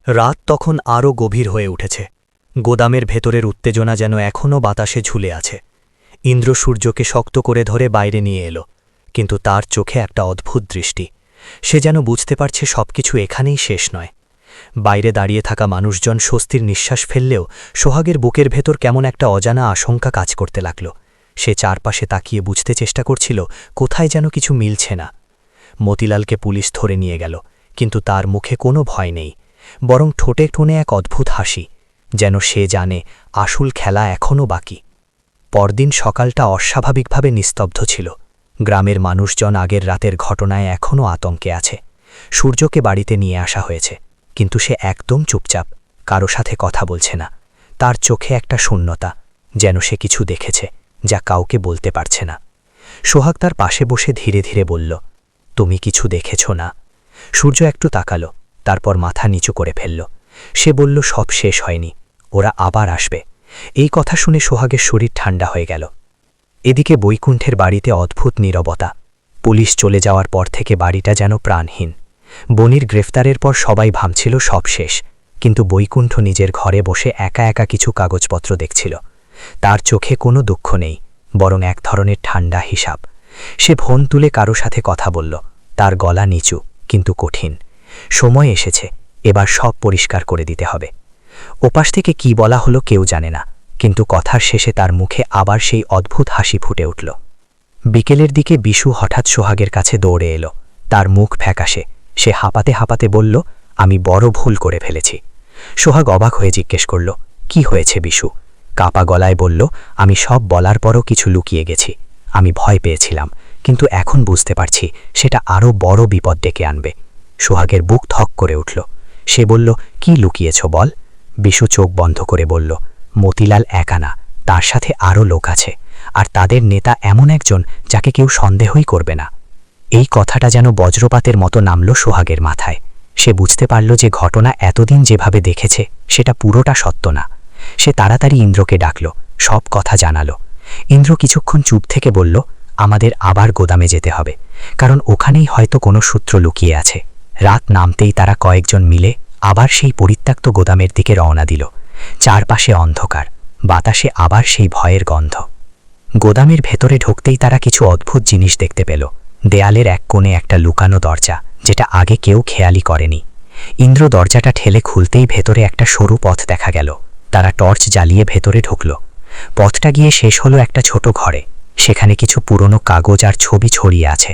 রাত তখন আরও গভীর হয়ে উঠেছে। গোদামের ভেতরের উত্তেজনা যেন এখনও বাতাসে ঝুলে আছে। ইন্দ্র সূর্যকে শক্ত করে ধরে বাইরে নিয়ে এলো, কিন্তু তার চোখে একটা অদ্ভুত দৃষ্টি। সে যেন বুঝতে পারছে সবকিছু এখানেই শেষ নয়। বাইরে দাঁড়িয়ে থাকা মানুষজন স্বস্তির নিঃশ্বাস ফেললেও সোহাগের বুকের ভেতর কেমন একটা অজানা আশঙ্কা কাজ করতে লাগল। সে চারপাশে তাকিয়ে বুঝতে চেষ্টা করছিল কোথায় যেন কিছু মিলছে না। মতিলালকে পুলিশ ধরে নিয়ে গেল, কিন্তু তার মুখে কোনো ভয় নেই, বরং ঠোঁটে ঠোনে এক অদ্ভুত হাসি, যেন সে জানে আসল খেলা এখনও বাকি। পরদিন সকালটা অস্বাভাবিকভাবে নিস্তব্ধ ছিল। গ্রামের মানুষজন আগের রাতের ঘটনায় এখনও আতঙ্কে আছে। সূর্যকে বাড়িতে নিয়ে আসা হয়েছে, কিন্তু সে একদম চুপচাপ, কারো সাথে কথা বলছে না। তার চোখে একটা শূন্যতা, যেন সে কিছু দেখেছে যা কাউকে বলতে পারছে না। সোহাগ তার পাশে বসে ধীরে ধীরে বলল, তুমি কিছু দেখেছ না? সূর্য একটু তাকালো, তারপর মাথা নিচু করে ফেলল। সে বলল, সব শেষ হয়নি, ওরা আবার আসবে। এই কথা শুনে সোহাগের শরীর ঠান্ডা হয়ে গেল। এদিকে বৈকুণ্ঠের বাড়িতে অদ্ভুত নীরবতা। পুলিশ চলে যাওয়ার পর থেকে বাড়িটা যেন প্রাণহীন। বনির গ্রেফতারের পর সবাই ভাবছিল সব শেষ, কিন্তু বৈকুণ্ঠ নিজের ঘরে বসে একা একা কিছু কাগজপত্র দেখছিল। তার চোখে কোনো দুঃখ নেই, বরং এক ধরনের ঠান্ডা হিসাব। সে ফোন তুলে কারো সাথে কথা বলল, তার গলা নিচু কিন্তু কঠিন। সময় এসেছে, এবার সব পরিষ্কার করে দিতে হবে। ওপাশ থেকে কি বলা হলো কেউ জানে না, কিন্তু কথার শেষে তার মুখে আবার সেই অদ্ভুত হাসি ফুটে উঠল। বিকেলের দিকে বিশু হঠাৎ সোহাগের কাছে দৌড়ে এলো। তার মুখ ফ্যাকাশে। সে হাঁপাতে হাঁপাতে বলল, আমি বড় ভুল করে ফেলেছি। সোহাগ অবাক হয়ে জিজ্ঞেস করল, কি হয়েছে বিশু? কাপা গলায় বলল, আমি সব বলার পরও কিছু লুকিয়ে গেছি। আমি ভয় পেয়েছিলাম, কিন্তু এখন বুঝতে পারছি সেটা আরও বড় বিপদ ডেকে আনবে। সোহাগের বুক ধক করে উঠল। সে বলল, কি লুকিয়েছ বল? বিশু চোখ বন্ধ করে বলল, মতিলাল একা না, তার সাথে আরও লোক আছে, আর তাদের নেতা এমন একজন যাকে কেউ সন্দেহই করবে না। এই কথাটা যেন বজ্রপাতের মতো নামল সোহাগের মাথায়। সে বুঝতে পারল যে ঘটনা এতদিন যেভাবে দেখেছে সেটা পুরোটা সত্য না। সে তাড়াতাড়ি ইন্দ্রকে ডাকল, সব কথা জানালো। ইন্দ্র কিছুক্ষণ চুপ থেকে বলল, আমাদের আবার গোদামে যেতে হবে, কারণ ওখানেই হয়তো কোনো সূত্র লুকিয়ে আছে। রাত নামতেই তারা কয়েকজন মিলে আবার সেই পরিত্যক্ত গোদামের দিকে রওনা দিল। চারপাশে অন্ধকার, বাতাসে আবার সেই ভয়ের গন্ধ। গোদামের ভেতরে ঢুকতেই তারা কিছু অদ্ভুত জিনিস দেখতে পেল। দেয়ালের এক কোণে একটা লুকানো দরজা, যেটা আগে কেউ খেয়ালই করেনি। ইন্দ্র দরজাটা ঠেলে খুলতেই ভেতরে একটা সরু পথ দেখা গেল। তারা টর্চ জ্বালিয়ে ভেতরে ঢুকল। পথটা গিয়ে শেষ হলো একটা ছোট ঘরে। সেখানে কিছু পুরনো কাগজ আর ছবি ছড়িয়ে আছে।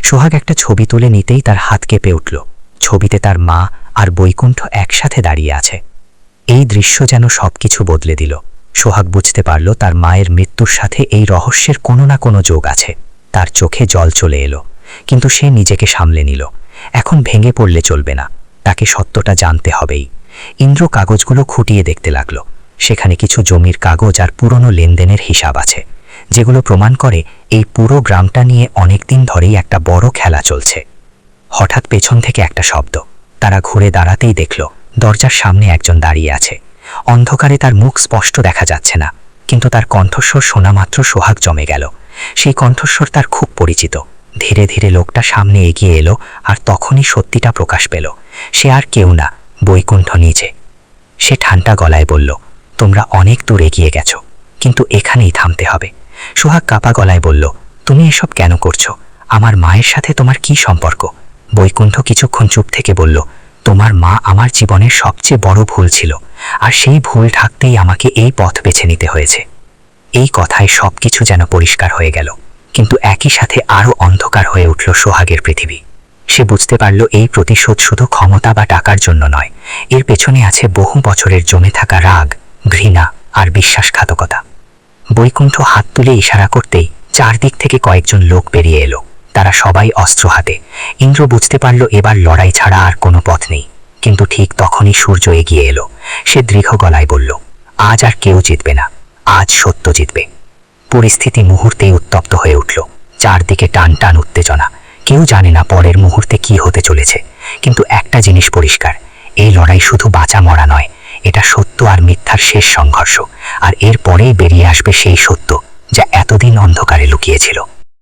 সোহাগ একটা ছবি তুলে নিতেই তার হাত কেঁপে উঠল। ছবিতে তার মা আর বৈকুণ্ঠ একসাথে দাঁড়িয়ে আছে। এই দৃশ্য যেন সবকিছু বদলে দিল। সোহাগ বুঝতে পারল তার মায়ের মৃত্যুর সাথে এই রহস্যের কোনো না কোনো যোগ আছে। তার চোখে জল চলে এলো, কিন্তু সে নিজেকে সামলে নিল। এখন ভেঙে পড়লে চলবে না, তাকে সত্যটা জানতে হবেই। ইন্দ্র কাগজগুলো খুঁটিয়ে দেখতে লাগল। সেখানে কিছু জমির কাগজ আর পুরনো লেনদেনের হিসাব আছে, যেগুলো প্রমাণ করে এই পুরো গ্রামটা নিয়ে অনেকদিন ধরেই একটা বড় খেলা চলছে। হঠাৎ পেছন থেকে একটা শব্দ। তারা ঘুরে দাঁড়াতেই দেখল দরজার সামনে একজন দাঁড়িয়ে আছে। অন্ধকারে তার মুখ স্পষ্ট দেখা যাচ্ছে না, কিন্তু তার কণ্ঠস্বর শোনা মাত্র সোহাগ জমে গেল। সেই কণ্ঠস্বর তার খুব পরিচিত। ধীরে ধীরে লোকটা সামনে এগিয়ে এলো, আর তখনই সত্যিটা প্রকাশ পেল। সে আর কেউ না, বৈকুণ্ঠ নিজে। সে ঠান্ডা গলায় বলল, তোমরা অনেক দূর এগিয়ে গেছো, কিন্তু এখানেই থামতে হবে। সোহাগ কাপা গলায় বলল, তুমি এসব কেন করছো? আমার মায়ের সাথে তোমার কি সম্পর্ক? বৈকুণ্ঠ কিছুক্ষণ চুপ থেকে বলল, তোমার মা আমার জীবনের সবচেয়ে বড় ভুল ছিল, আর সেই ভুল ঢাকতেই আমাকে এই পথ বেছে নিতে হয়েছে। এই কথায় সবকিছু যেন পরিষ্কার হয়ে গেল, কিন্তু একই সাথে আরও অন্ধকার হয়ে উঠল সোহাগের পৃথিবী। সে বুঝতে পারল এই প্রতিশোধ শুধু ক্ষমতা বা টাকার জন্য নয়, এর পেছনে আছে বহু বছরের জমে থাকা রাগ, ঘৃণা আর বিশ্বাসঘাতকতা। বৈকুণ্ঠ হাত তুলে ইশারা করতেই চারদিক থেকে কয়েকজন লোক বেরিয়ে এলো। তারা সবাই অস্ত্র হাতে। ইন্দ্র বুঝতে পারল এবার লড়াই ছাড়া আর কোনো পথ নেই, কিন্তু ঠিক তখনই সূর্য এগিয়ে এলো। সে দৃঢ় গলায় বলল, আজ আর কেউ জিতবে না, আজ সত্য জিতবে। পরিস্থিতি মুহূর্তেই উত্তপ্ত হয়ে উঠল। চারদিকে টান টান উত্তেজনা। কেউ জানে না পরের মুহূর্তে কি হতে চলেছে, কিন্তু একটা জিনিস পরিষ্কার, এই লড়াই শুধু বাঁচা মরা নয়, এটা সত্য আর মিথ্যার শেষ সংঘর্ষ। আর এর পরেই বেরিয়ে আসবে সেই সত্য যা এতদিন অন্ধকারে লুকিয়েছিল।